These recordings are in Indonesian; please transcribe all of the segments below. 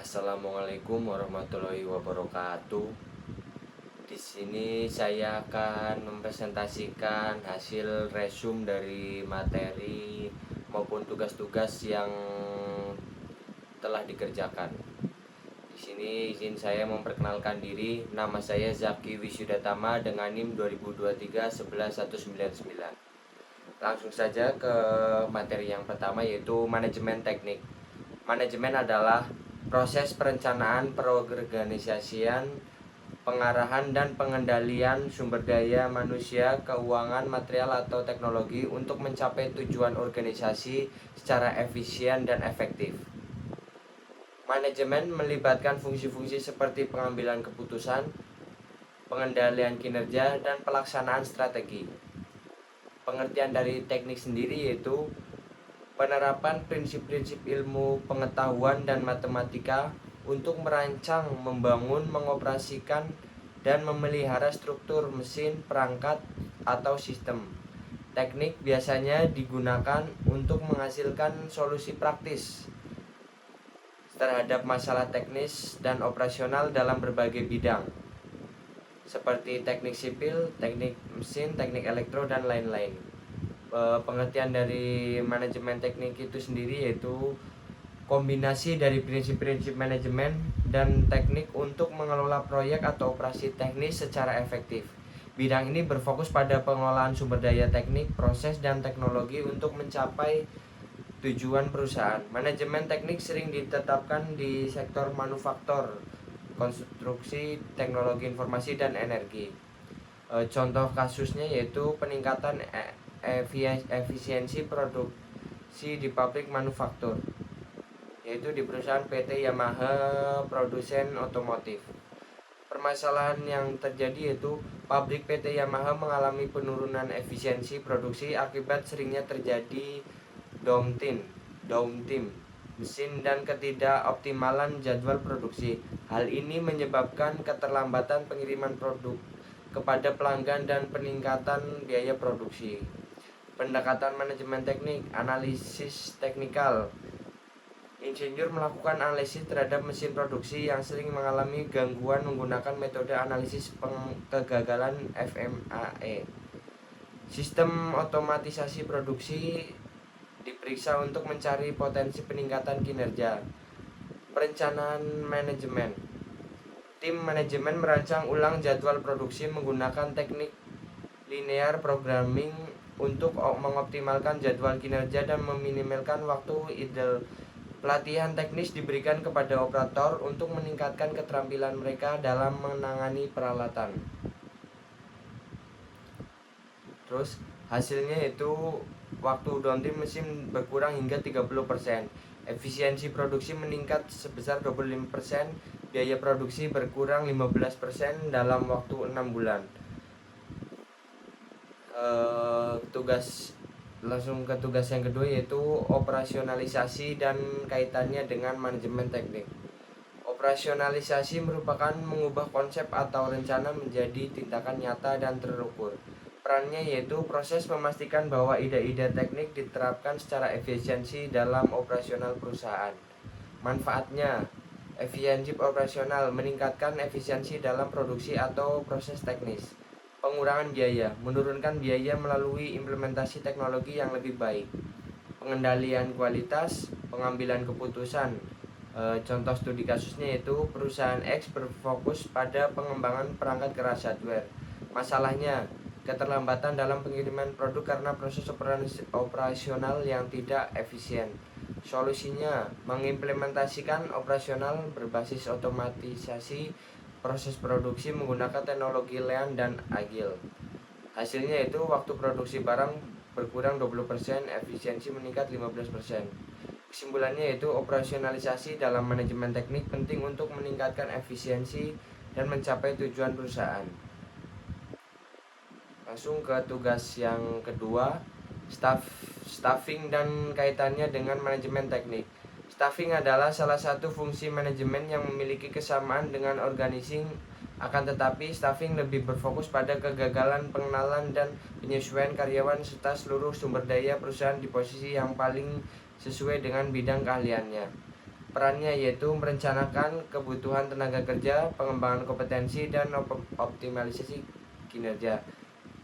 Assalamualaikum warahmatullahi wabarakatuh. Di sini saya akan mempresentasikan hasil resume dari materi maupun tugas-tugas yang telah dikerjakan. Di sini izin saya memperkenalkan diri. Nama saya Zaki Wisudhatama dengan NIM 2023-11199. Langsung saja ke materi yang pertama, yaitu manajemen teknik. Manajemen adalah proses perencanaan, perorganisasian, pengarahan dan pengendalian sumber daya manusia, keuangan, material atau teknologi untuk mencapai tujuan organisasi secara efisien dan efektif. Manajemen melibatkan fungsi-fungsi seperti pengambilan keputusan, pengendalian kinerja, dan pelaksanaan strategi. Pengertian dari teknik sendiri yaitu penerapan prinsip-prinsip ilmu pengetahuan dan matematika untuk merancang, membangun, mengoperasikan, dan memelihara struktur mesin, perangkat, atau sistem. Teknik biasanya digunakan untuk menghasilkan solusi praktis terhadap masalah teknis dan operasional dalam berbagai bidang, seperti teknik sipil, teknik mesin, teknik elektro, dan lain-lain. Pengertian dari manajemen teknik itu sendiri yaitu kombinasi dari prinsip-prinsip manajemen dan teknik untuk mengelola proyek atau operasi teknis secara efektif. Bidang ini berfokus pada pengelolaan sumber daya teknik, proses, dan teknologi untuk mencapai tujuan perusahaan. Manajemen teknik sering ditetapkan di sektor manufaktur, konstruksi, teknologi informasi, dan energi. Contoh kasusnya yaitu peningkatan efisiensi produksi di pabrik manufaktur, yaitu di perusahaan PT Yamaha produsen otomotif. Permasalahan yang terjadi yaitu pabrik PT Yamaha mengalami penurunan efisiensi produksi akibat seringnya terjadi downtime mesin dan ketidakoptimalan jadwal produksi. Hal ini menyebabkan keterlambatan pengiriman produk kepada pelanggan dan peningkatan biaya produksi. Pendekatan manajemen teknik, analisis teknikal. Insinyur melakukan analisis terhadap mesin produksi yang sering mengalami gangguan menggunakan metode analisis kegagalan FMAE. Sistem otomatisasi produksi diperiksa untuk mencari potensi peningkatan kinerja. Perencanaan manajemen. Tim manajemen merancang ulang jadwal produksi menggunakan teknik linear programming untuk mengoptimalkan jadwal kinerja dan meminimalkan waktu idle. Pelatihan teknis diberikan kepada operator untuk meningkatkan keterampilan mereka dalam menangani peralatan. Terus hasilnya itu waktu downtime mesin berkurang hingga 30%, efisiensi produksi meningkat sebesar 25%, biaya produksi berkurang 15% dalam waktu 6 bulan. Langsung ke tugas yang kedua, yaitu operasionalisasi dan kaitannya dengan manajemen teknik. Operasionalisasi merupakan mengubah konsep atau rencana menjadi tindakan nyata dan terukur. Perannya yaitu proses memastikan bahwa ide-ide teknik diterapkan secara efisiensi dalam operasional perusahaan. Manfaatnya, efisiensi operasional meningkatkan efisiensi dalam produksi atau proses teknis. Pengurangan biaya, menurunkan biaya melalui implementasi teknologi yang lebih baik. Pengendalian kualitas, pengambilan keputusan. Contoh studi kasusnya yaitu perusahaan X berfokus pada pengembangan perangkat keras hardware. Masalahnya, keterlambatan dalam pengiriman produk karena proses operasional yang tidak efisien. Solusinya, mengimplementasikan operasional berbasis otomatisasi proses produksi menggunakan teknologi lean dan agile. Hasilnya yaitu waktu produksi barang berkurang 20%, efisiensi meningkat 15%. Kesimpulannya yaitu operasionalisasi dalam manajemen teknik penting untuk meningkatkan efisiensi dan mencapai tujuan perusahaan. Langsung ke tugas yang kedua, staffing dan kaitannya dengan manajemen teknik. Staffing adalah salah satu fungsi manajemen yang memiliki kesamaan dengan organizing, akan tetapi staffing lebih berfokus pada kegagalan pengenalan dan penyesuaian karyawan serta seluruh sumber daya perusahaan di posisi yang paling sesuai dengan bidang keahliannya. Perannya yaitu merencanakan kebutuhan tenaga kerja, pengembangan kompetensi, dan optimalisasi kinerja.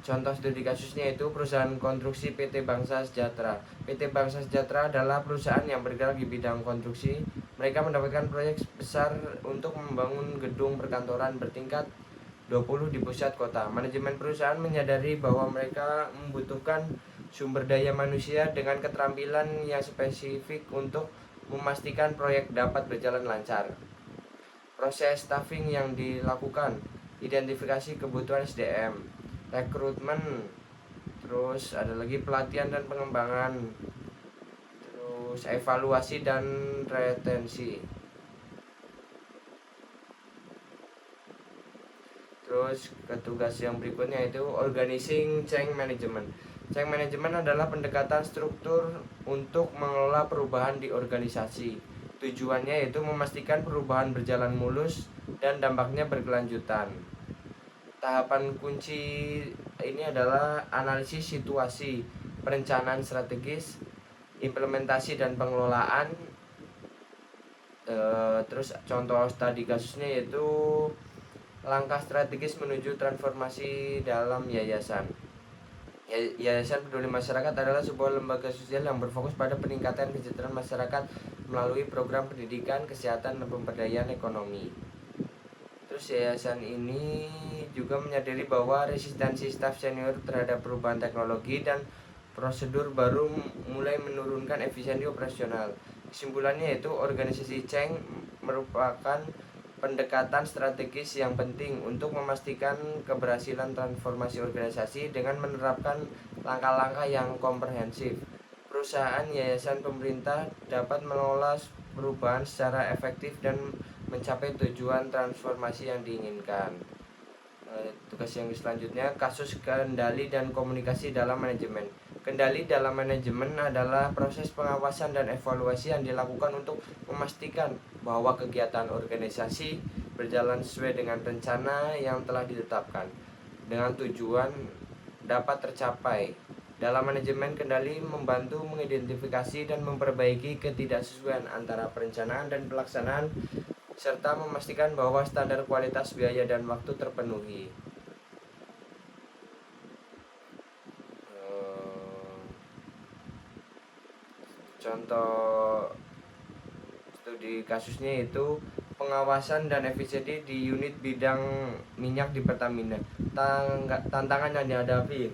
Contoh studi kasusnya itu perusahaan konstruksi PT Bangsa Sejahtera. PT Bangsa Sejahtera adalah perusahaan yang bergerak di bidang konstruksi. Mereka mendapatkan proyek besar untuk membangun gedung perkantoran bertingkat 20 di pusat kota. Manajemen perusahaan menyadari bahwa mereka membutuhkan sumber daya manusia dengan keterampilan yang spesifik untuk memastikan proyek dapat berjalan lancar. Proses staffing yang dilakukan, identifikasi kebutuhan SDM, rekrutmen, terus ada lagi pelatihan dan pengembangan, terus evaluasi dan retensi. Terus tugas yang berikutnya itu organizing change management. Change management adalah pendekatan struktur untuk mengelola perubahan di organisasi. Tujuannya yaitu memastikan perubahan berjalan mulus dan dampaknya berkelanjutan. Tahapan kunci ini adalah analisis situasi, perencanaan strategis, implementasi dan pengelolaan. Terus contoh studi kasusnya yaitu langkah strategis menuju transformasi dalam yayasan. Yayasan Peduli Masyarakat adalah sebuah lembaga sosial yang berfokus pada peningkatan kesejahteraan masyarakat melalui program pendidikan, kesehatan, dan pemberdayaan ekonomi. Terus yayasan ini juga menyadari bahwa resistensi staf senior terhadap perubahan teknologi dan prosedur baru mulai menurunkan efisiensi operasional. Kesimpulannya yaitu organisasi Change merupakan pendekatan strategis yang penting untuk memastikan keberhasilan transformasi organisasi dengan menerapkan langkah-langkah yang komprehensif. Perusahaan, yayasan, pemerintah dapat mengelola perubahan secara efektif dan mencapai tujuan transformasi yang diinginkan. Tugas yang selanjutnya, kasus kendali dan komunikasi dalam manajemen. Kendali dalam manajemen adalah proses pengawasan dan evaluasi yang dilakukan untuk memastikan bahwa kegiatan organisasi berjalan sesuai dengan rencana yang telah ditetapkan dengan tujuan dapat tercapai. Dalam manajemen kendali membantu mengidentifikasi dan memperbaiki ketidaksesuaian antara perencanaan dan pelaksanaan serta memastikan bahwa standar kualitas, biaya, dan waktu terpenuhi. Contoh studi kasusnya itu pengawasan dan efisiensi di unit bidang minyak di Pertamina. Tantangan yang dihadapi,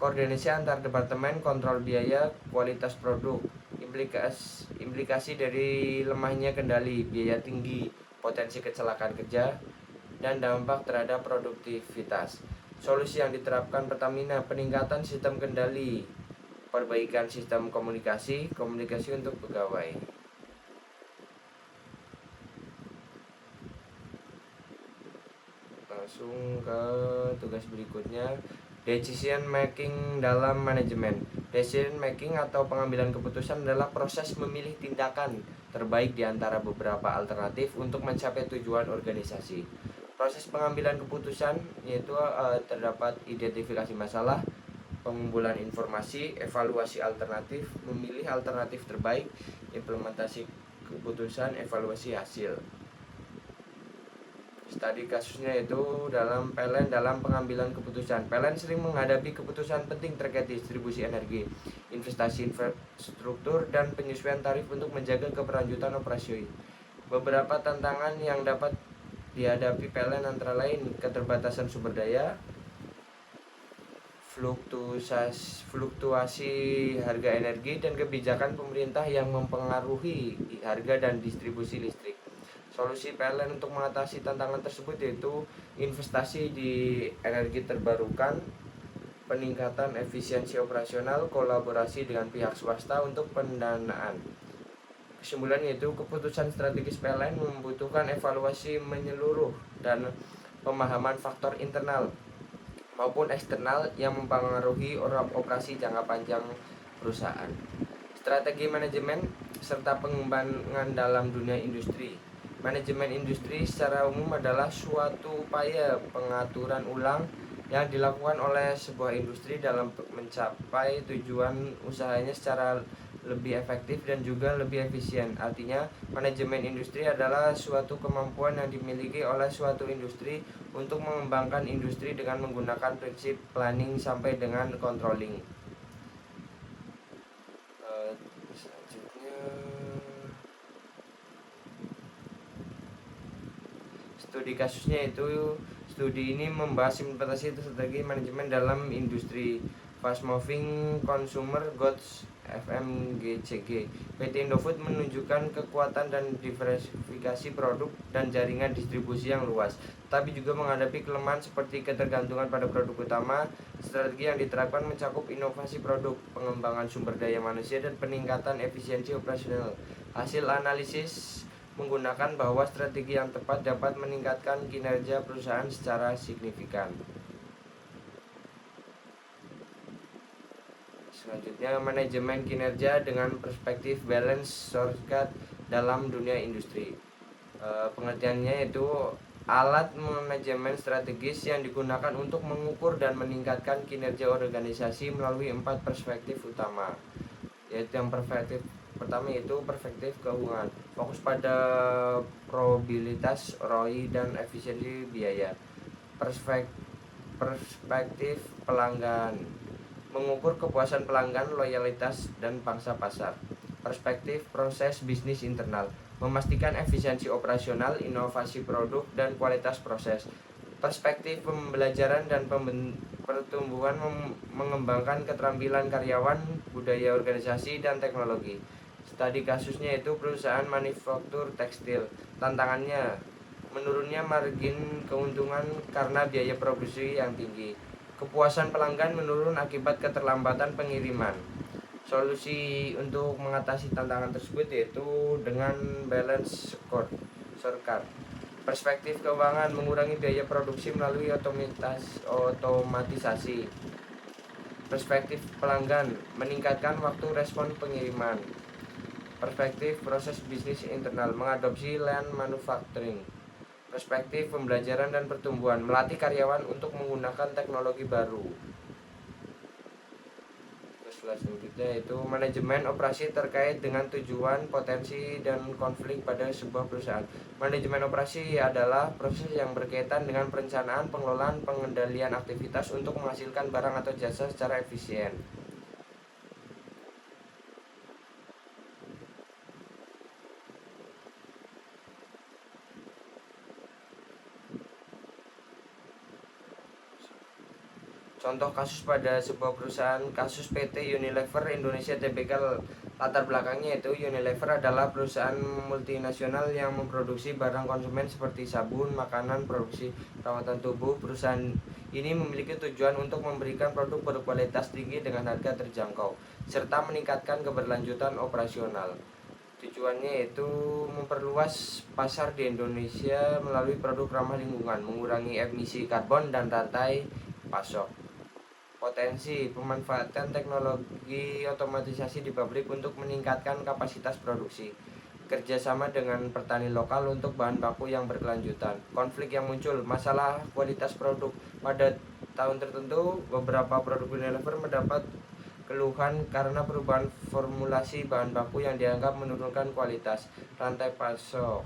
koordinasi antar departemen, kontrol biaya, kualitas produk, implikasi dari lemahnya kendali, biaya tinggi, potensi kecelakaan kerja, dan dampak terhadap produktivitas. Solusi yang diterapkan Pertamina, peningkatan sistem kendali, perbaikan sistem komunikasi untuk pegawai. Langsung ke tugas berikutnya, decision making dalam manajemen. Decision making atau pengambilan keputusan adalah proses memilih tindakan terbaik di antara beberapa alternatif untuk mencapai tujuan organisasi. Proses pengambilan keputusan yaitu terdapat identifikasi masalah, pengumpulan informasi, evaluasi alternatif, memilih alternatif terbaik, implementasi keputusan, evaluasi hasil. Studi kasusnya itu dalam PLN dalam pengambilan keputusan. PLN sering menghadapi keputusan penting terkait distribusi energi, investasi infrastruktur, dan penyesuaian tarif untuk menjaga keberlanjutan operasi. Beberapa tantangan yang dapat dihadapi PLN antara lain keterbatasan sumber daya, fluktuasi harga energi, dan kebijakan pemerintah yang mempengaruhi harga dan distribusi listrik. Solusi PLN untuk mengatasi tantangan tersebut yaitu investasi di energi terbarukan, peningkatan efisiensi operasional, kolaborasi dengan pihak swasta untuk pendanaan. Kesimpulan yaitu keputusan strategis PLN membutuhkan evaluasi menyeluruh dan pemahaman faktor internal maupun eksternal yang mempengaruhi operasi jangka panjang perusahaan. Strategi manajemen serta pengembangan dalam dunia industri. Manajemen industri secara umum adalah suatu upaya pengaturan ulang yang dilakukan oleh sebuah industri dalam mencapai tujuan usahanya secara lebih efektif dan juga lebih efisien. Artinya, manajemen industri adalah suatu kemampuan yang dimiliki oleh suatu industri untuk mengembangkan industri dengan menggunakan prinsip planning sampai dengan controlling. Selanjutnya, studi kasusnya itu, studi ini membahas implementasi strategi manajemen dalam industri fast moving consumer goods FMCG. PT Indofood menunjukkan kekuatan dan diversifikasi produk dan jaringan distribusi yang luas, tapi juga menghadapi kelemahan seperti ketergantungan pada produk utama. Strategi yang diterapkan mencakup inovasi produk, pengembangan sumber daya manusia, dan peningkatan efisiensi operasional. Hasil analisis menggunakan bahwa strategi yang tepat dapat meningkatkan kinerja perusahaan secara signifikan. Selanjutnya, manajemen kinerja dengan perspektif balance shortcut dalam dunia industri. Pengertiannya itu alat manajemen strategis yang digunakan untuk mengukur dan meningkatkan kinerja organisasi melalui 4 perspektif utama. Yaitu yang perspektif pertama yaitu perspektif keuangan, fokus pada probabilitas ROI dan efisiensi biaya. Perspektif pelanggan, mengukur kepuasan pelanggan, loyalitas, dan pangsa pasar. Perspektif proses bisnis internal, memastikan efisiensi operasional, inovasi produk, dan kualitas proses. Perspektif pembelajaran dan pertumbuhan, mengembangkan keterampilan karyawan, budaya organisasi, dan teknologi. Studi kasusnya itu perusahaan manufaktur tekstil. Tantangannya, menurunnya margin keuntungan karena biaya produksi yang tinggi. Kepuasan pelanggan menurun akibat keterlambatan pengiriman. Solusi untuk mengatasi tantangan tersebut yaitu dengan balance scorecard. Perspektif keuangan, mengurangi biaya produksi melalui otomatisasi. Perspektif pelanggan, meningkatkan waktu respon pengiriman. Perspektif proses bisnis internal, mengadopsi lean manufacturing. Perspektif pembelajaran dan pertumbuhan, melatih karyawan untuk menggunakan teknologi baru. Selanjutnya itu manajemen operasi terkait dengan tujuan, potensi, dan konflik pada sebuah perusahaan. Manajemen operasi adalah proses yang berkaitan dengan perencanaan, pengelolaan, pengendalian aktivitas untuk menghasilkan barang atau jasa secara efisien. Contoh kasus pada sebuah perusahaan, kasus PT Unilever Indonesia Tbk. Latar belakangnya itu Unilever adalah perusahaan multinasional yang memproduksi barang konsumen seperti sabun, makanan, produksi perawatan tubuh. Perusahaan ini memiliki tujuan untuk memberikan produk berkualitas tinggi dengan harga terjangkau, serta meningkatkan keberlanjutan operasional. Tujuannya itu memperluas pasar di Indonesia melalui produk ramah lingkungan, mengurangi emisi karbon dan rantai pasok. Potensi pemanfaatan teknologi otomatisasi di pabrik untuk meningkatkan kapasitas produksi. Kerjasama dengan petani lokal untuk bahan baku yang berkelanjutan. Konflik yang muncul, masalah kualitas produk. Pada tahun tertentu, beberapa produk Unilever mendapat keluhan karena perubahan formulasi bahan baku yang dianggap menurunkan kualitas rantai pasok.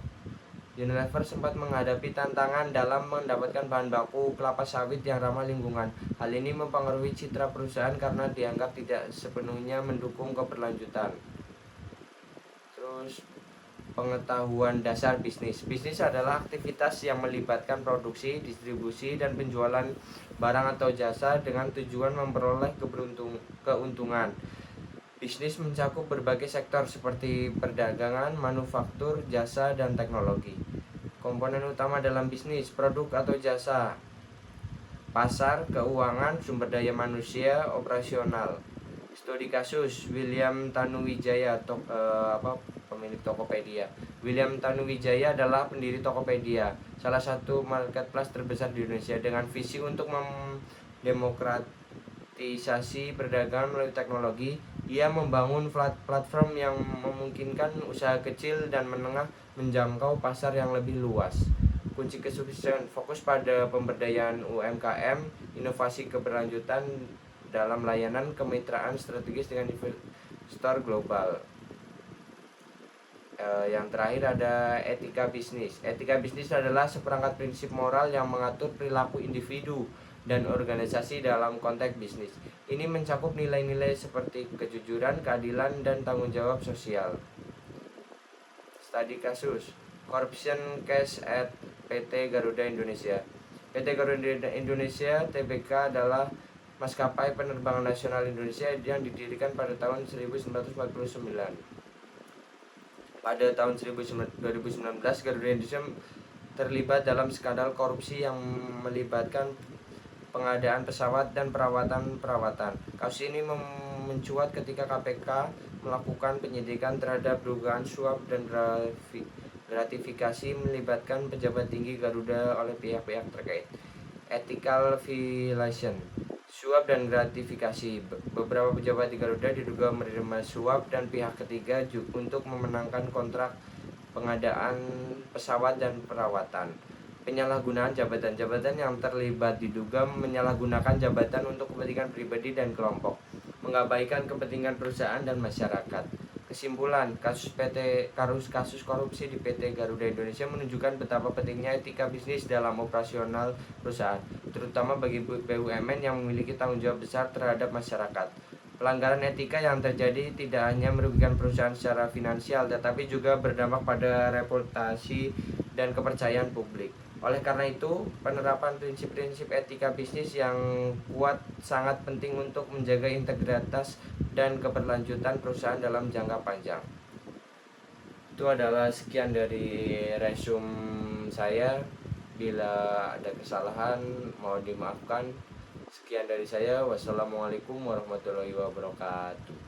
Unilever sempat menghadapi tantangan dalam mendapatkan bahan baku kelapa sawit yang ramah lingkungan. Hal ini mempengaruhi citra perusahaan karena dianggap tidak sepenuhnya mendukung keberlanjutan. Terus, pengetahuan dasar bisnis. Bisnis adalah aktivitas yang melibatkan produksi, distribusi, dan penjualan barang atau jasa dengan tujuan memperoleh keuntungan. Bisnis mencakup berbagai sektor seperti perdagangan, manufaktur, jasa, dan teknologi. Komponen utama dalam bisnis, produk atau jasa, pasar, keuangan, sumber daya manusia, operasional. Studi kasus, William Tanuwijaya, pemilik Tokopedia. William Tanuwijaya adalah pendiri Tokopedia, salah satu marketplace terbesar di Indonesia, dengan visi untuk mendemokratisasi perdagangan melalui teknologi. Ia membangun platform yang memungkinkan usaha kecil dan menengah menjangkau pasar yang lebih luas. Kunci kesuksesan, fokus pada pemberdayaan UMKM, inovasi keberlanjutan dalam layanan, kemitraan strategis dengan store global. Yang terakhir ada etika bisnis. Etika bisnis adalah seperangkat prinsip moral yang mengatur perilaku individu dan organisasi dalam konteks bisnis. Ini mencakup nilai-nilai seperti kejujuran, keadilan, dan tanggung jawab sosial. Studi kasus Corruption Case at PT Garuda Indonesia. PT Garuda Indonesia Tbk adalah maskapai penerbangan nasional Indonesia yang didirikan pada tahun 1949. Pada tahun 2019, Garuda Indonesia terlibat dalam skandal korupsi yang melibatkan pengadaan pesawat dan perawatan. Kasus ini mencuat ketika KPK melakukan penyidikan terhadap dugaan suap dan gratifikasi melibatkan pejabat tinggi Garuda oleh pihak-pihak terkait. Ethical violation. Suap dan gratifikasi. Beberapa pejabat di Garuda diduga menerima suap dan pihak ketiga untuk memenangkan kontrak pengadaan pesawat dan perawatan. Penyalahgunaan jabatan yang terlibat diduga menyalahgunakan jabatan untuk kepentingan pribadi dan kelompok, mengabaikan kepentingan perusahaan dan masyarakat. Kesimpulan, kasus korupsi di PT Garuda Indonesia menunjukkan betapa pentingnya etika bisnis dalam operasional perusahaan, terutama bagi BUMN yang memiliki tanggung jawab besar terhadap masyarakat. Pelanggaran etika yang terjadi tidak hanya merugikan perusahaan secara finansial, tetapi juga berdampak pada reputasi dan kepercayaan publik. Oleh karena itu, penerapan prinsip-prinsip etika bisnis yang kuat sangat penting untuk menjaga integritas dan keberlanjutan perusahaan dalam jangka panjang. Itu adalah sekian dari resume saya. Bila ada kesalahan, mohon dimaafkan. Sekian dari saya. Wassalamualaikum warahmatullahi wabarakatuh.